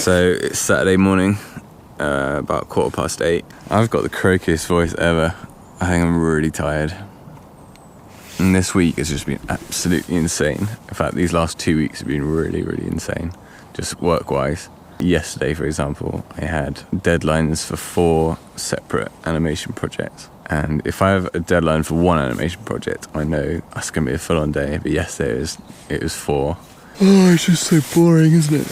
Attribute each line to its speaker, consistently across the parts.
Speaker 1: So it's Saturday morning, about 8:15. I've got the croakiest voice ever. I think I'm really tired. And this week has just been absolutely insane. In fact, these last 2 weeks have been really, really insane, just work-wise. Yesterday, for example, I had deadlines for 4 separate animation projects. And if I have a deadline for one animation project, I know that's going to be a full-on day. But yesterday it was 4. Oh, it's just so boring, isn't it?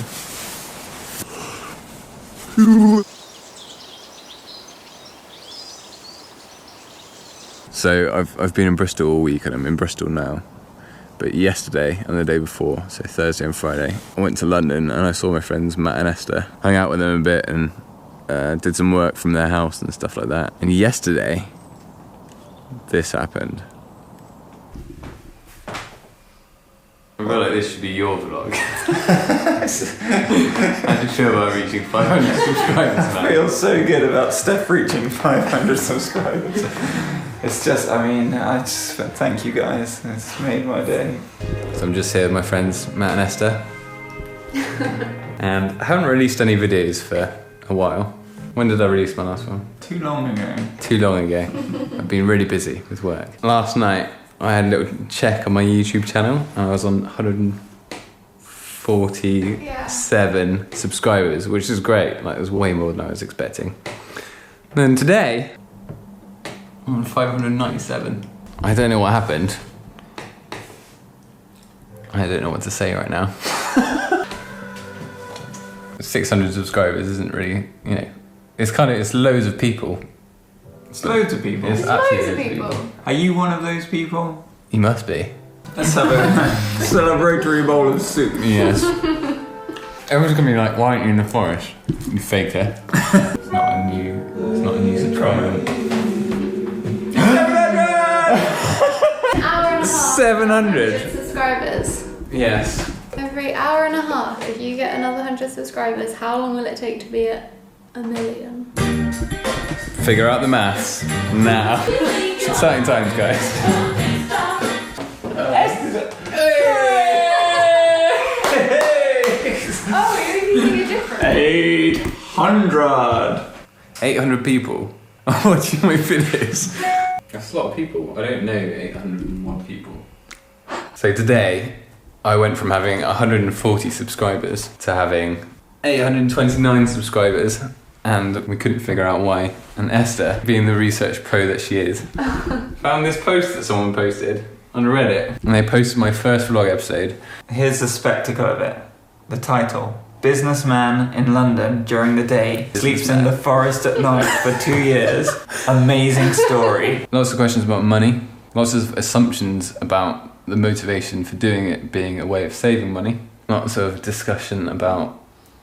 Speaker 1: So I've been in Bristol all week, and I'm in Bristol now. But yesterday and the day before, so Thursday and Friday, I went to London and I saw my friends Matt and Esther, hung out with them a bit and did some work from their house and stuff like that. And yesterday, this happened. I feel like this should be your vlog. How do you feel about reaching 500 subscribers now?
Speaker 2: I feel so good about Steph reaching 500 subscribers. It's just, I just thank you guys. It's made my day.
Speaker 1: So I'm just here with my friends Matt and Esther. And I haven't released any videos for a while. When did I release my last one?
Speaker 2: Too long ago.
Speaker 1: Too long ago. I've been really busy with work. Last night I had a little check on my YouTube channel and I was on 147 subscribers, which is great. Like, it was way more than I was expecting. Then today, I'm on 597. I don't know what happened. I don't know what to say right now. 600 subscribers isn't really, it's loads of people.
Speaker 2: It's loads of people.
Speaker 1: It's
Speaker 3: Loads of people.
Speaker 2: Are you one of those people?
Speaker 1: You must be.
Speaker 2: Let's have a celebratory bowl of soup.
Speaker 1: Yes. Everyone's gonna be like, why aren't you in the forest? You faker. It's not a new subscriber. 700
Speaker 3: subscribers.
Speaker 1: Yes.
Speaker 3: Every hour and a half, if you get another 100 subscribers, how long will it take to be at 1 million?
Speaker 1: Figure out the maths now. It's exciting times, guys.
Speaker 3: Oh, you're thinking different.
Speaker 2: 800.
Speaker 1: 800 people. What do you want me for this? That's a lot of people. I don't know 801 people. So today, I went from having 140 subscribers to having 829 subscribers, and we couldn't figure out why. And Esther, being the research pro that she is, found this post that someone posted on Reddit. And they posted my first vlog episode.
Speaker 2: Here's the spectacle of it. The title. Businessman in London during the day, sleeps in the forest at night for 2 years. Amazing story.
Speaker 1: Lots of questions about money. Lots of assumptions about the motivation for doing it being a way of saving money. Lots of discussion about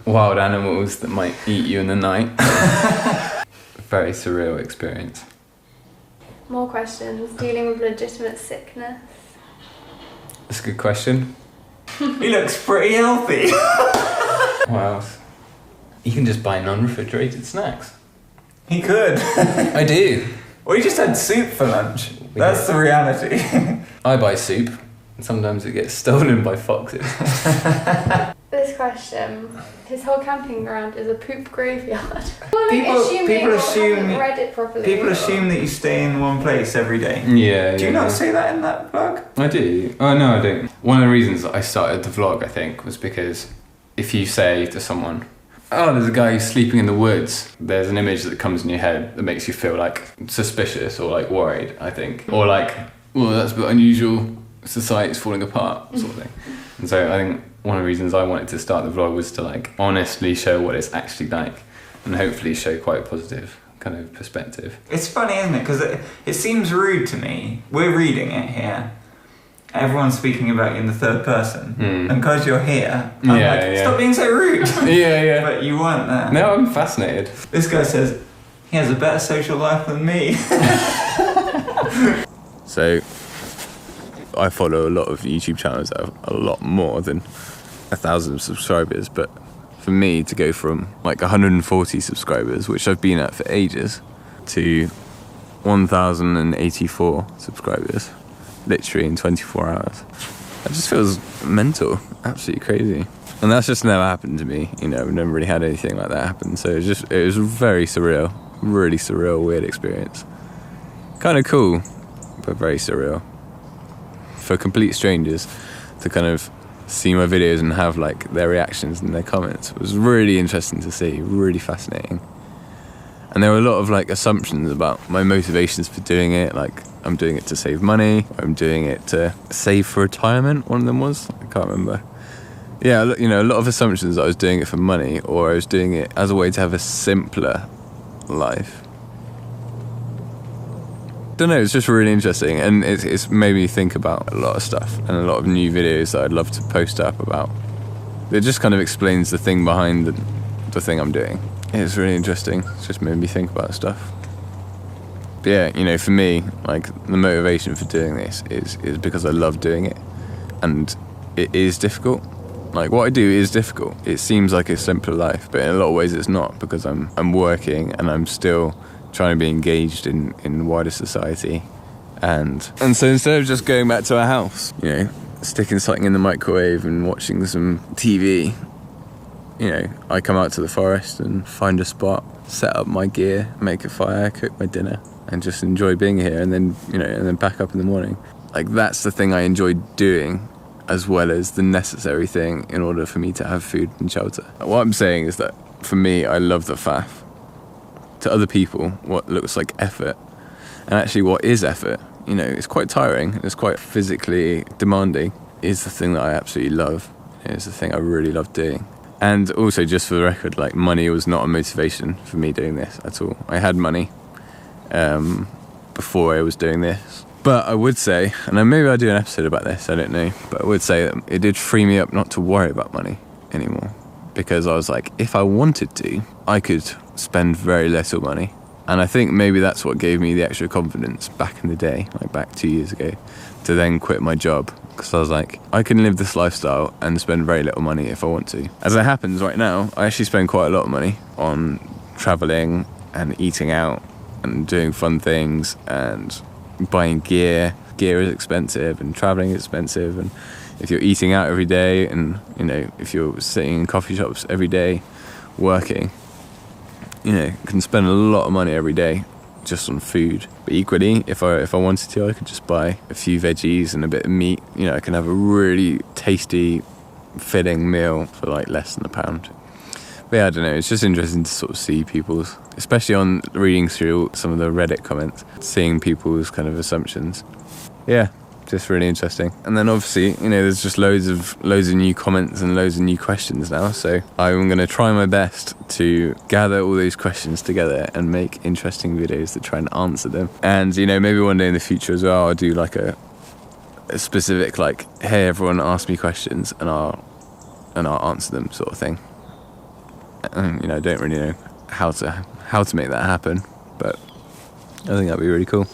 Speaker 1: wild animals that might eat you in the night. Very surreal experience.
Speaker 3: More questions. Dealing with legitimate sickness.
Speaker 1: That's a good question.
Speaker 2: He looks pretty healthy.
Speaker 1: What else? You can just buy non-refrigerated snacks.
Speaker 2: He could.
Speaker 1: I do.
Speaker 2: Well, he just had soup for lunch. That's the reality.
Speaker 1: I buy soup, and sometimes it gets stolen by foxes.
Speaker 3: This question. His whole camping ground is a poop graveyard.
Speaker 2: People assume
Speaker 3: read it properly.
Speaker 2: People assume that you stay in one place every day.
Speaker 1: Yeah.
Speaker 2: Do you not say that in that vlog?
Speaker 1: I do. Oh no, I don't. One of the reasons I started the vlog, I think, was because if you say to someone, oh, there's a guy who's sleeping in the woods, there's an image that comes in your head that makes you feel like suspicious or like worried, I think. Or like, well, that's a bit unusual, society's falling apart, sort of thing. And so I think one of the reasons I wanted to start the vlog was to like honestly show what it's actually like and hopefully show quite a positive kind of perspective.
Speaker 2: It's funny, isn't it? Because it seems rude to me. We're reading it here. Everyone's speaking about you in the third person. And because you're here, I'm like, stop being so rude.
Speaker 1: Yeah.
Speaker 2: But you weren't there.
Speaker 1: No, I'm fascinated.
Speaker 2: This guy says, he has a better social life than me.
Speaker 1: So, I follow a lot of YouTube channels that have a lot more than 1,000 subscribers, but for me to go from like 140 subscribers, which I've been at for ages, to 1,084 subscribers, literally in 24 hours. It just feels mental, absolutely crazy. And that's just never happened to me. You know, I've never really had anything like that happen. So it was very surreal, really surreal, weird experience. Kind of cool, but very surreal. For complete strangers to kind of see my videos and have like their reactions and their comments was really interesting to see, really fascinating. And there were a lot of like assumptions about my motivations for doing it, like I'm doing it to save money, I'm doing it to save for retirement, one of them was, I can't remember. Yeah, you know, a lot of assumptions that I was doing it for money, or I was doing it as a way to have a simpler life. Don't know, it's just really interesting, and it's made me think about a lot of stuff and a lot of new videos that I'd love to post up about. It just kind of explains the thing behind the thing I'm doing. It's really interesting. It's just made me think about stuff. But yeah, you know, for me, like the motivation for doing this is because I love doing it, and it is difficult. Like what I do is difficult. It seems like a simpler life, but in a lot of ways it's not, because I'm working and I'm still trying to be engaged in wider society, and so instead of just going back to our house, you know, sticking something in the microwave and watching some TV, you know, I come out to the forest and find a spot, set up my gear, make a fire, cook my dinner, and just enjoy being here, and then, you know, and then back up in the morning. Like that's the thing I enjoy doing, as well as the necessary thing in order for me to have food and shelter. What I'm saying is that for me, I love the faff. To other people, what looks like effort, and actually what is effort, you know, it's quite tiring, it's quite physically demanding, is the thing that I absolutely love. It's the thing I really love doing. And also, just for the record, like money was not a motivation for me doing this at all. I had money before I was doing this. But I would say, and maybe I'll do an episode about this, I don't know, but I would say that it did free me up not to worry about money anymore. Because I was like, if I wanted to, I could spend very little money. And I think maybe that's what gave me the extra confidence back in the day, like back 2 years ago, to then quit my job. Because I was like, I can live this lifestyle and spend very little money if I want to. As it happens right now, I actually spend quite a lot of money on traveling and eating out and doing fun things and buying gear. Gear is expensive and traveling is expensive, and if you're eating out every day, and you know, if you're sitting in coffee shops every day working, you know, you can spend a lot of money every day just on food. But equally, if I wanted to, I could just buy a few veggies and a bit of meat. You know, I can have a really tasty, filling meal for like less than £1. But yeah, I don't know, it's just interesting to sort of see people's, especially on reading through some of the Reddit comments, seeing people's kind of assumptions. Yeah, just really interesting. And then obviously, you know, there's just loads of new comments and loads of new questions now, so I'm going to try my best to gather all those questions together and make interesting videos to try and answer them. And, you know, maybe one day in the future as well, I'll do like a specific, like, hey, everyone ask me questions and I'll answer them sort of thing. You know, I don't really know how to make that happen, but I think that'd be really cool.